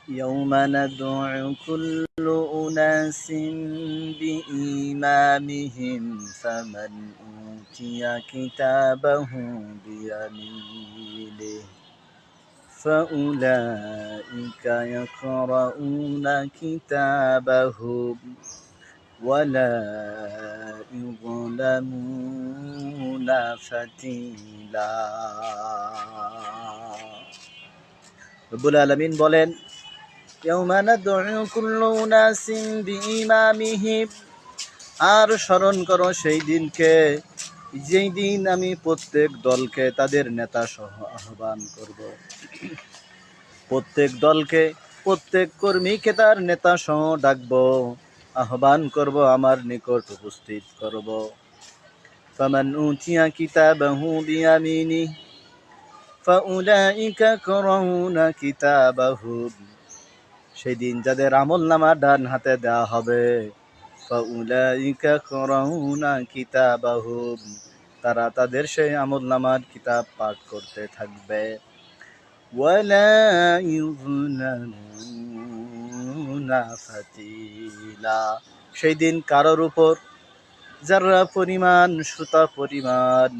يوم ندعو كل أناس بإمامهم فمن أوتي كتابه بيمينه فأولئك يقرؤون كتابهم ولا يظلمون فتيلا। রব্বুল আলামিন বলেন, ইয়াউমা নাদউ কুল্লু উনাসিন বিইমামিহিম, আর স্মরণ করো সেই দিনকে যেই দিন আমি প্রত্যেক দলকে তাদের নেতা সহ আহ্বান করব। প্রত্যেক দলকে, প্রত্যেক কর্মীকে তার নেতা সহ ডাকব, আহ্বান করব, আমার নিকট উপস্থিত করব। ফামান উতিয়া কিতাবাহু বিয়ামিনিহি ফাউলাইকা ইয়াকরাউনা কিতাবাহুম, সেই দিন যাদের আমলনামা ডান হাতে দেওয়া হবে, ফাউলাইকা ইয়াকরাউনা কিতাবাহুম, তারা তাদের সেই আমলনামার কিতাব পাঠ করতে থাকবে। ওয়ালা ইউযলামুনা ফাতিলা, সেই দিন কারোর উপর যারা পরিমাণ, সুতা পরিমাণ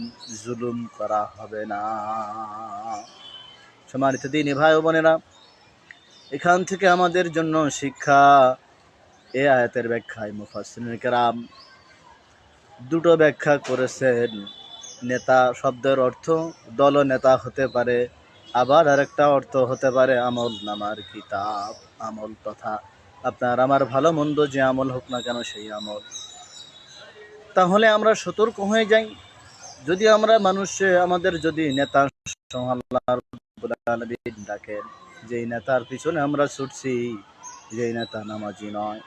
জুলুম করা হবে না। সম্মানিত দিনী ভাই ও বোনেরা, এখান থেকে আমাদের জন্য শিক্ষা, এই আয়াতের ব্যাখ্যায় মুফাসসিরিন কেরাম দুটো ব্যাখ্যা করেছেন। নেতা শব্দের অর্থ দলনেতা হতে পারে, আবার আরেকটা অর্থ হতে পারে আমল নামার কিতাব, আমল তথা আপনার আমার ভালো মন্দ যে আমল হোক না কেন সেই আমল। তাহলে আমরা সতর্ক হয়ে যাই, যদি আমরা আমাদের যদি নেতা ডাকেন, যেই নেতার পিছনে আমরা ছুটছি, যেই নেতা নামাজি নয়,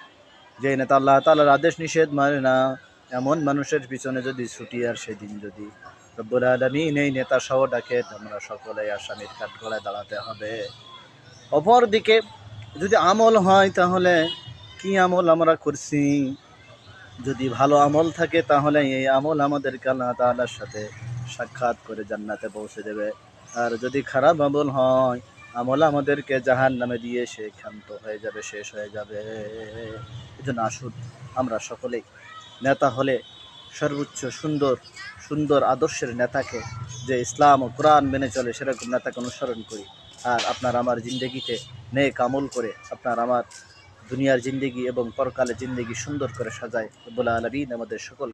যেই নেতা আল্লাহ তাআলার আদেশ নিষেধ মানে না, এমন মানুষের পিছনে যদি ছুটি, আর সেদিন যদি রব্বুল আলামিন এই নেতা সহ ডাকে, আমরা সকলে আসামির কাঠগড়ায় দাঁড়াতে হবে। অপরদিকে যদি আমল হয়, তাহলে কি আমল আমরা করছি, যদি ভালো আমল থাকে তাহলে এই আমল আমাদেরকে আল্লাহ তাআলার সাথে সাক্ষাৎ করে জান্নাতে পৌঁছে দেবে। আর যদি খারাপ আমল হয়, আমল আমাদেরকে জাহান্নামে দিয়ে সে ক্ষান্ত হয়ে যাবে, শেষ হয়ে যাবে। এজন্য আসুন আমরা সকলেই নেতা হলে সর্বোচ্চ সুন্দর সুন্দর আদর্শের নেতাকে, যে ইসলাম ও কোরআন মেনে চলে, সেরকম নেতাকে অনুসরণ করি। আর আপনার আমার জিন্দেগিতে নেক আমল করে আপনার আমার দুনিয়ার জিন্দেগি এবং পরকালের জিন্দেগি সুন্দর করে সাজায়। রব্বুল আলামিন আমাদের সকল